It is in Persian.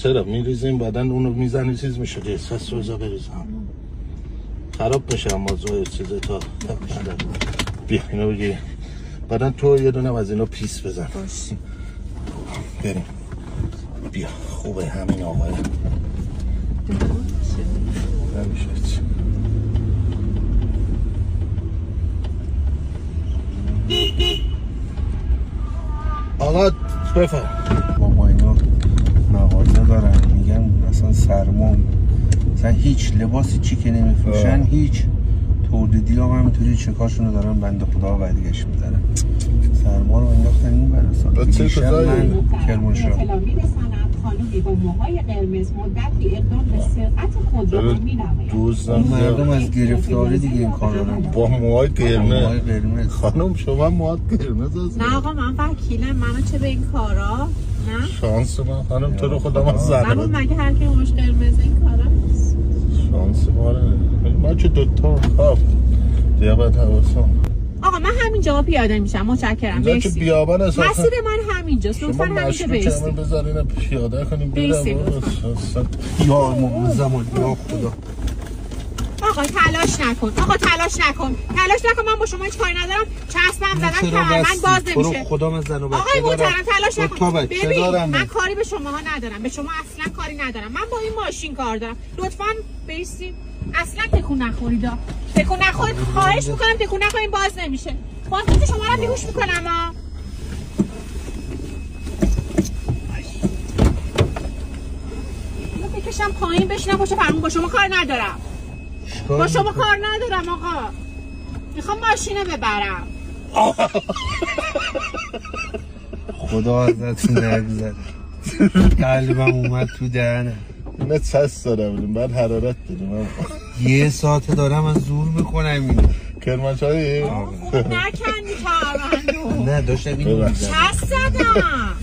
چرا میریزیم بعدن اونو میزنی چیز میشه قیصص روزا بریزم خراب بشه اما زوی چیز تا بیا اینو بگی بعدن تو یه دونه از اینو پیس بزن باش بریم بیا خوبه همین آقای نمیشه آقا بفرم بابا اینا مغازه دارن میگن اصلا سرما اصلا هیچ لباسی چی که نمیفروشن هیچ تولیدی ها همینطوری چکاشونو دارن بنده خدا ورگش میزنن سرما رو انداختن این برسان دیشب من کرمانشاه خانومی با موهای قرمز مدتی اقدام به سرقت خودرو می‌نماید. مردم از گرفتاری دیگه این کارا رو با موهای قرمز خانم شما موهات قرمز هست نه آقا من وکیلم منو چه به این کارا نه شانس من خانم تو رو خدا من زنم منو مگه هر کی موش قرمز این کارا شانس ما چه دوتا خواب دیگه باید حواسم آقا من همینجا پیاده میشم متشکرم اینجا که بیابان اساسا مسیر من همینجاست لطفا همیشه شما بذارین پیاده کنیم بیستیم یا زمان یا خدا آقا تلاش نکن من با شما هیچ کاری ندارم چسبم زدن کمربند باز نمیشه خدا من زن و بچه آقای محترم تلاش نکن ببین من کاری به شماها ندارم به شما اصلا کاری ندارم من با این ماشین کار دارم لطفا بیستیم اصلا تکون نخورید خواهش میکنم تکون نخورید باز نمیشه باز که شما رو بیهوش میکنم ها بکشم پایین بشینم باشه فرمون با شما کار ندارم آقا میخوام ماشینو ببرم خدا ازتون نگذره قلبم اومد تو دهنه اینه چست دارم بعد حرارت داریم یه ساعته دارم من زور میکنم اینو کرمانشاهی نکنی کارمندو نه داشتم اینو چست زدم